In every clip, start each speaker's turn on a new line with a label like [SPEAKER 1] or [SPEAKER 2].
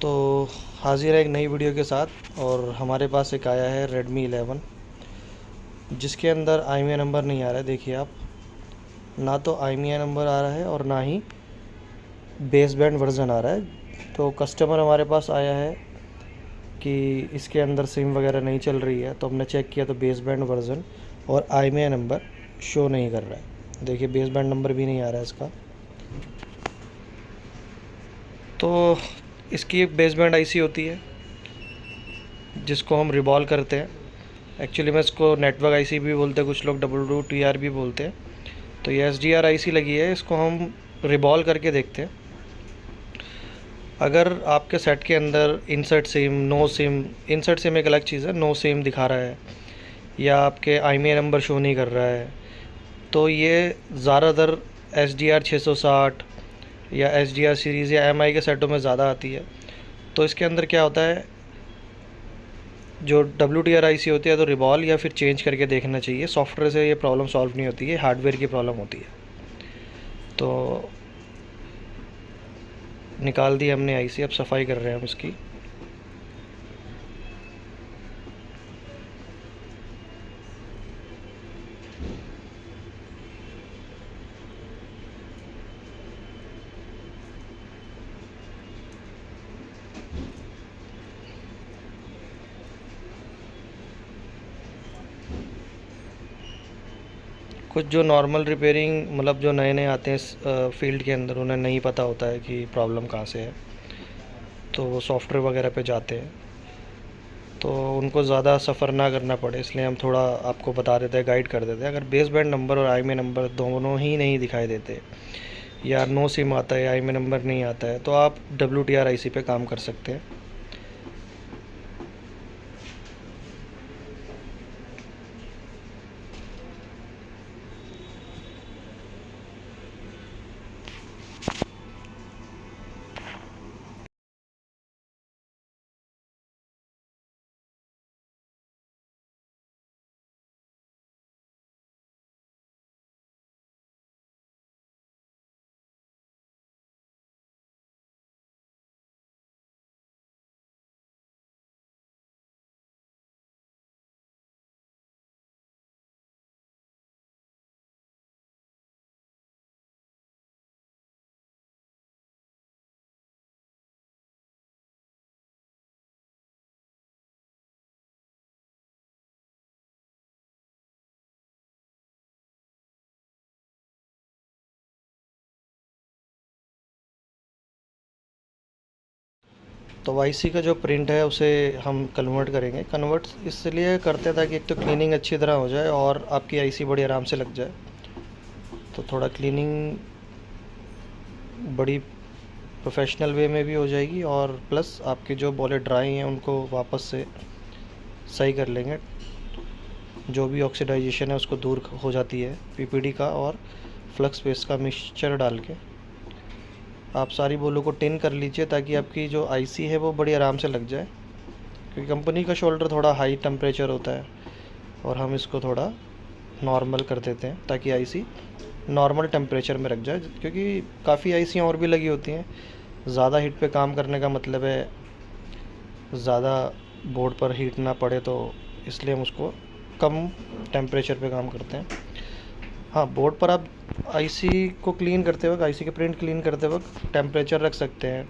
[SPEAKER 1] तो हाजिर है एक नई वीडियो के साथ। और हमारे पास एक आया है Redmi 11 जिसके अंदर IMEI नंबर नहीं आ रहा है। देखिए आप, ना तो IMEI नंबर आ रहा है और ना ही बेस बैंड वर्ज़न आ रहा है। तो कस्टमर हमारे पास आया है कि इसके अंदर सिम वगैरह नहीं चल रही है। तो हमने चेक किया तो बेस बैंड वर्ज़न और IMEI नंबर शो नहीं कर रहा है। देखिए बेस बैंड नंबर भी नहीं आ रहा है इसका। तो इसकी एक बेस बैंड आईसी होती है जिसको हम रिबॉल करते हैं। एक्चुअली में इसको नेटवर्क आईसी भी बोलते हैं, कुछ लोग WTR भी बोलते हैं। तो ये SDR आईसी लगी है, इसको हम रिबॉल करके देखते हैं। अगर आपके सेट के अंदर insert SIM, no SIM, insert SIM एक अलग चीज़ है, नो सिम दिखा रहा है या आपके IMEI नंबर शो नहीं कर रहा है, तो ये ज़्यादातर SDR 660 या SDR सीरीज़ या MI के सेटों में ज़्यादा आती है। तो इसके अंदर क्या होता है, जो WTR आईसी होती है तो रिबॉल या फिर चेंज करके देखना चाहिए। सॉफ्टवेयर से ये प्रॉब्लम सॉल्व नहीं होती है, हार्डवेयर की प्रॉब्लम होती है। तो निकाल दी हमने आईसी, अब सफाई कर रहे हैं हम इसकी। कुछ जो नॉर्मल रिपेयरिंग, मतलब जो नए नए आते हैं इस फील्ड के अंदर, उन्हें नहीं पता होता है कि प्रॉब्लम कहाँ से है, तो वो सॉफ्टवेयर वगैरह पे जाते हैं। तो उनको ज़्यादा सफ़र ना करना पड़े इसलिए हम थोड़ा आपको बता देते हैं, गाइड कर देते हैं। अगर बेस बैंड नंबर और IMEI नंबर दोनों ही नहीं दिखाई देते या नो सिम आता है, IMEI नंबर नहीं आता है, तो आप WTR आईसी पे काम कर सकते हैं। तो आईसी का जो प्रिंट है उसे हम कन्वर्ट करेंगे। कन्वर्ट इसलिए करते हैं ताकि एक तो क्लीनिंग अच्छी तरह हो जाए और आपकी आईसी बड़ी आराम से लग जाए। तो थोड़ा क्लीनिंग बड़ी प्रोफेशनल वे में भी हो जाएगी और प्लस आपके जो बॉले ड्राई हैं उनको वापस से सही कर लेंगे। जो भी ऑक्सीडाइजेशन है उसको दूर हो जाती है PPD का और फ्लक्स पेस्ट का मिक्सचर डाल के। आप सारी बोलों को टिन कर लीजिए ताकि आपकी जो आईसी है वो बड़ी आराम से लग जाए, क्योंकि कंपनी का शोल्डर थोड़ा हाई टेम्परेचर होता है और हम इसको थोड़ा नॉर्मल कर देते हैं ताकि आईसी नॉर्मल टेम्परेचर में रख जाए। क्योंकि काफ़ी आईसियाँ और भी लगी होती हैं, ज़्यादा हीट पे काम करने का मतलब है ज़्यादा बोर्ड पर हीट ना पड़े, तो इसलिए हम उसको कम टेम्परेचर पे काम करते हैं। हाँ, बोर्ड पर आप आईसी को क्लीन करते वक्त, आईसी के प्रिंट क्लीन करते वक्त टेम्परेचर रख सकते हैं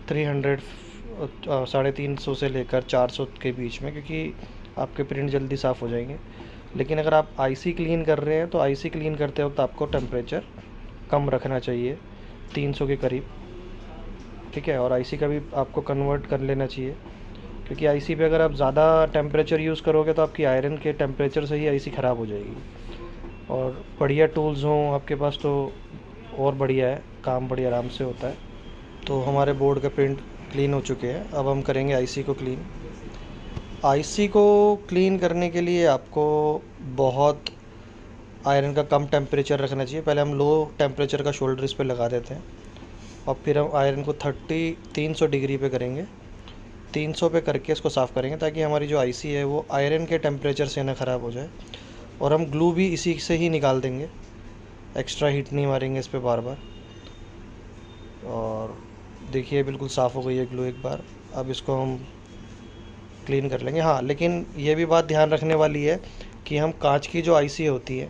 [SPEAKER 1] 300 350 से लेकर 400 के बीच में, क्योंकि आपके प्रिंट जल्दी साफ़ हो जाएंगे। लेकिन अगर आप आईसी क्लीन कर रहे हैं तो आईसी क्लीन करते वक्त आपको टेम्परेचर कम रखना चाहिए, 300 के करीब, ठीक है। और आईसी का भी आपको कन्वर्ट कर लेना चाहिए, क्योंकि आईसी पे अगर आप ज़्यादा टेम्परेचर यूज़ करोगे तो आपकी आयरन के टेम्परेचर से ही आईसी ख़राब हो जाएगी। और बढ़िया टूल्स हों आपके पास तो और बढ़िया है, काम बड़ी आराम से होता है। तो हमारे बोर्ड के प्रिंट क्लीन हो चुके हैं, अब हम करेंगे आईसी को क्लीन। आईसी को क्लीन करने के लिए आपको बहुत आयरन का कम टेम्परेचर रखना चाहिए। पहले हम लो टेम्परेचर का शोल्डर इस पर लगा देते हैं और फिर हम आयरन को 300 डिग्री पे करेंगे। 300 पे करके इसको साफ़ करेंगे ताकि हमारी जो आईसी है वो आयरन के टेम्परेचर से ना ख़राब हो जाए। और हम ग्लू भी इसी से ही निकाल देंगे, एक्स्ट्रा हीट नहीं मारेंगे इस पर बार बार। और देखिए बिल्कुल साफ़ हो गई है ग्लो एक बार। अब इसको हम क्लीन कर लेंगे। हाँ, लेकिन ये भी बात ध्यान रखने वाली है कि हम कांच की जो आईसी होती है,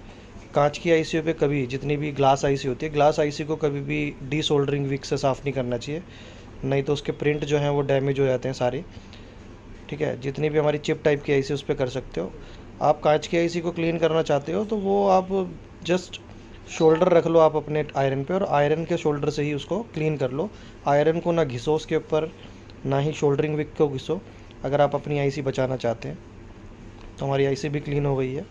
[SPEAKER 1] कांच की आईसी पे कभी, जितनी भी ग्लास आईसी होती है, ग्लास आईसी को कभी भी डीसोल्डरिंग विक से साफ़ नहीं करना चाहिए, नहीं तो उसके प्रिंट जो हैं वो डैमेज हो जाते हैं सारे। ठीक है, जितनी भी हमारी चिप टाइप की आईसी उस पर कर सकते हो। आप कांच की आईसी को क्लीन करना चाहते हो तो वो आप जस्ट शोल्डर रख लो आप अपने आयरन पे, और आयरन के शोल्डर से ही उसको क्लीन कर लो। आयरन को ना घिसो उसके ऊपर, ना ही शोल्डरिंग विक को घिसो, अगर आप अपनी आईसी बचाना चाहते हैं। तो हमारी आईसी भी क्लीन हो गई है।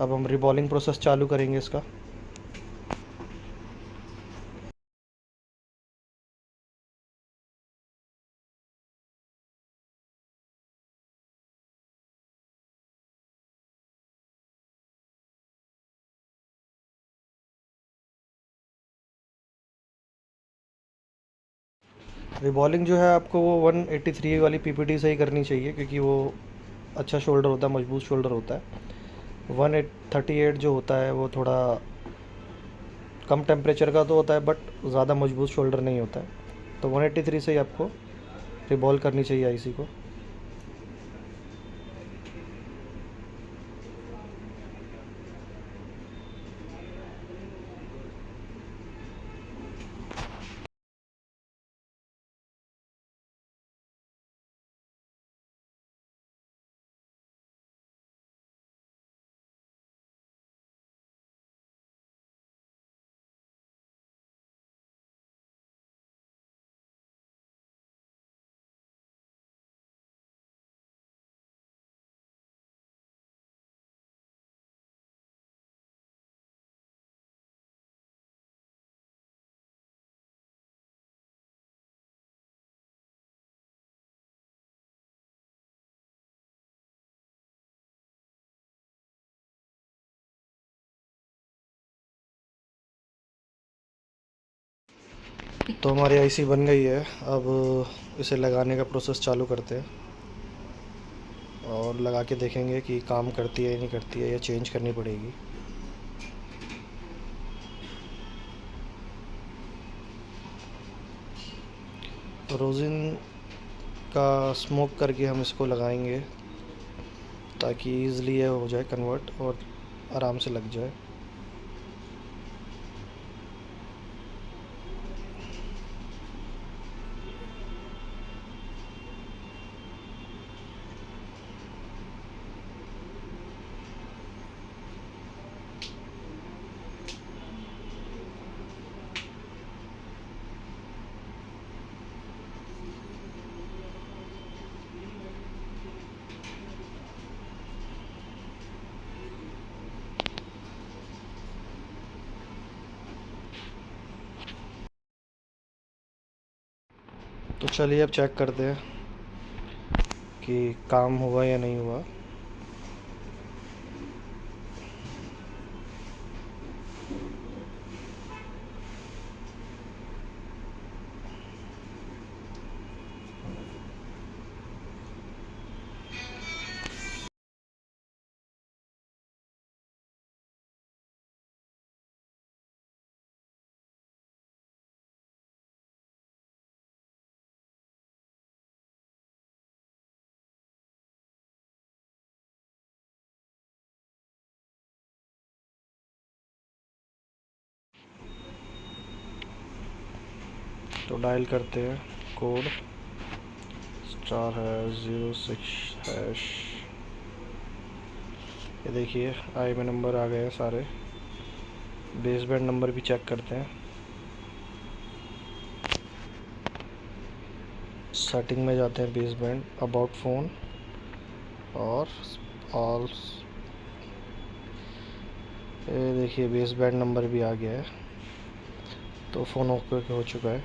[SPEAKER 1] अब हम रिबॉलिंग प्रोसेस चालू करेंगे इसका। रिबॉलिंग जो है आपको वो 183 वाली पीपीटी से ही करनी चाहिए, क्योंकि वो अच्छा शोल्डर होता है, मजबूत शोल्डर होता है। 138 जो होता है वो थोड़ा कम टेम्परेचर का तो होता है, बट ज़्यादा मजबूत शोल्डर नहीं होता है। तो 183 से ही आपको रिबॉल करनी चाहिए आईसी को। तो हमारी आईसी बन गई है। अब इसे लगाने का प्रोसेस चालू करते हैं और लगा के देखेंगे कि काम करती है या नहीं करती है, या चेंज करनी पड़ेगी। तो रोज़िन का स्मोक करके हम इसको लगाएंगे ताकि ईज़िली ये हो जाए कन्वर्ट और आराम से लग जाए। तो चलिए अब चेक करते हैं कि काम हुआ या नहीं हुआ। तो डायल करते हैं कोड, स्टार है 06#। ये देखिए आई में नंबर आ गए हैं सारे। बेस बैंड नंबर भी चेक करते हैं। सेटिंग में जाते हैं, बेस बैंड, अबाउट फ़ोन और ऑल। ये देखिए बेस बैंड नंबर भी आ गया है, तो फ़ोन ओके हो चुका है।